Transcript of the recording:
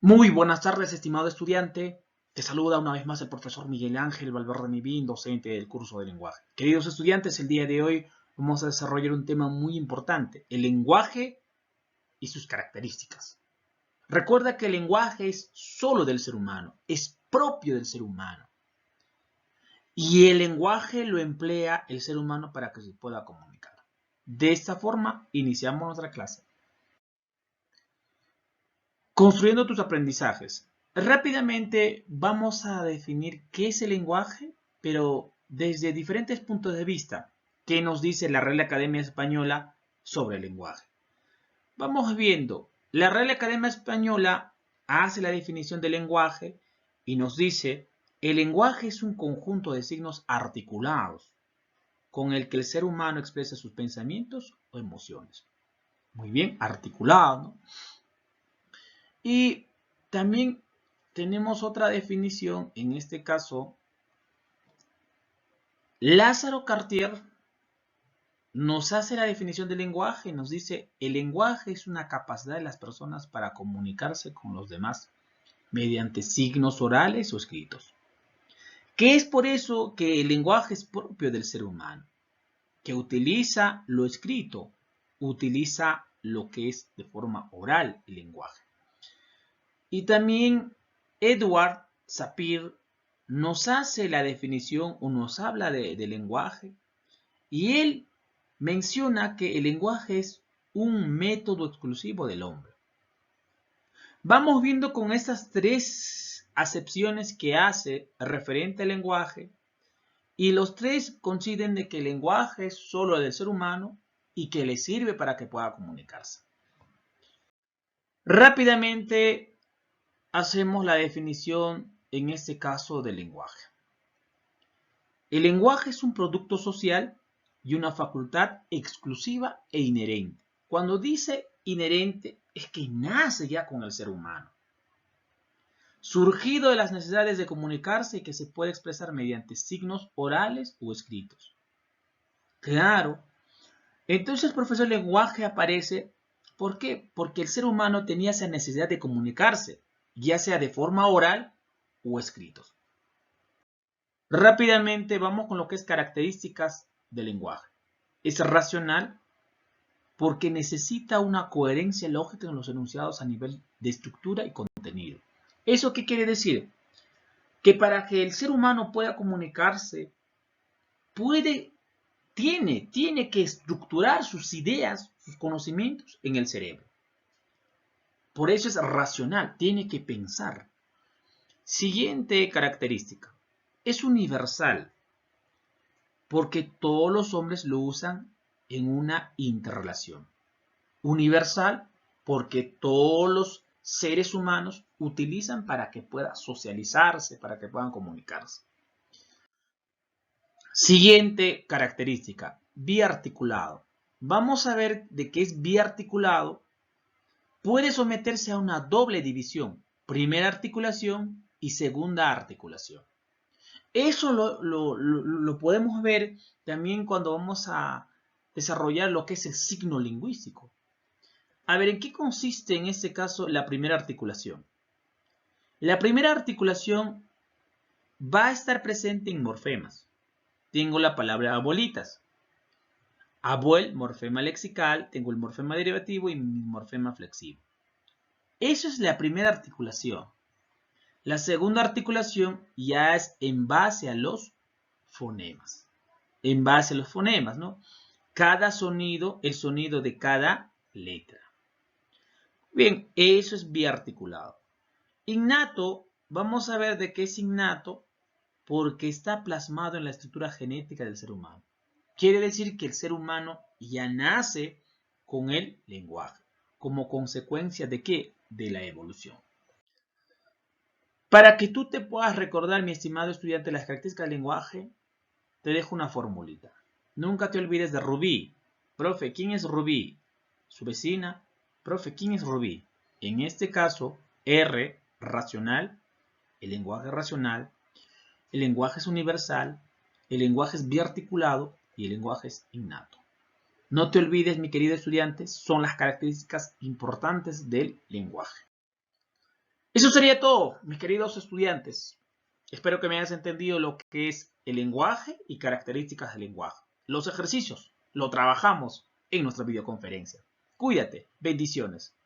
Muy buenas tardes, estimado estudiante. Te saluda una vez más el profesor Miguel Ángel Valverde Nivín, docente del curso de lenguaje. Queridos estudiantes, el día de hoy vamos a desarrollar un tema muy importante, el lenguaje y sus características. Recuerda que el lenguaje es solo del ser humano, es propio del ser humano. Y el lenguaje lo emplea el ser humano para que se pueda comunicar. De esta forma, iniciamos nuestra clase. Construyendo tus aprendizajes. Rápidamente vamos a definir qué es el lenguaje, pero desde diferentes puntos de vista. ¿Qué nos dice la Real Academia Española sobre el lenguaje? Vamos viendo. La Real Academia Española hace la definición del lenguaje y nos dice, el lenguaje es un conjunto de signos articulados con el que el ser humano expresa sus pensamientos o emociones. Muy bien, articulado, ¿no? Y también tenemos otra definición, en este caso, Lázaro Cartier nos hace la definición del lenguaje, nos dice, el lenguaje es una capacidad de las personas para comunicarse con los demás mediante signos orales o escritos. Que es por eso que el lenguaje es propio del ser humano, que utiliza lo escrito, utiliza lo que es de forma oral el lenguaje. Y también Edward Sapir nos hace la definición o nos habla de lenguaje y él menciona que el lenguaje es un método exclusivo del hombre. Vamos viendo con estas tres acepciones que hace referente al lenguaje y los tres coinciden de que el lenguaje es solo del ser humano y que le sirve para que pueda comunicarse. Rápidamente hacemos la definición, en este caso, del lenguaje. El lenguaje es un producto social y una facultad exclusiva e inherente. Cuando dice inherente, es que nace ya con el ser humano. Surgido de las necesidades de comunicarse y que se puede expresar mediante signos orales o escritos. Claro. Entonces, profesor, el lenguaje aparece, ¿por qué? Porque el ser humano tenía esa necesidad de comunicarse, ya sea de forma oral o escritos. Rápidamente vamos con lo que es características del lenguaje. Es racional porque necesita una coherencia lógica en los enunciados a nivel de estructura y contenido. ¿Eso qué quiere decir? Que para que el ser humano pueda comunicarse, tiene que estructurar sus ideas, sus conocimientos en el cerebro. Por eso es racional, tiene que pensar. Siguiente característica. Es universal porque todos los hombres lo usan en una interrelación. Universal porque todos los seres humanos utilizan para que puedan socializarse, para que puedan comunicarse. Siguiente característica, biarticulado. Vamos a ver de qué es biarticulado. Puede someterse a una doble división, primera articulación y segunda articulación. Eso lo podemos ver también cuando vamos a desarrollar lo que es el signo lingüístico. A ver, ¿en qué consiste en este caso la primera articulación? La primera articulación va a estar presente en morfemas. Tengo la palabra abuelitas. Abuel, morfema lexical, tengo el morfema derivativo y mi morfema flexivo. Eso es la primera articulación. La segunda articulación ya es en base a los fonemas. En base a los fonemas, ¿no? Cada sonido, el sonido de cada letra. Bien, eso es biarticulado. Innato, vamos a ver de qué es innato porque está plasmado en la estructura genética del ser humano. Quiere decir que el ser humano ya nace con el lenguaje, como consecuencia de ¿qué? De la evolución. Para que tú te puedas recordar, mi estimado estudiante, las características del lenguaje, te dejo una formulita. Nunca te olvides de Rubí. Profe, ¿quién es Rubí? Su vecina. Profe, ¿quién es Rubí? En este caso, R, racional, el lenguaje racional, el lenguaje es universal, el lenguaje es biarticulado y el lenguaje es innato. No te olvides, mi querido estudiante, son las características importantes del lenguaje. Eso sería todo, mis queridos estudiantes. Espero que me hayas entendido lo que es el lenguaje y características del lenguaje. Los ejercicios lo trabajamos en nuestra videoconferencia. Cuídate. Bendiciones.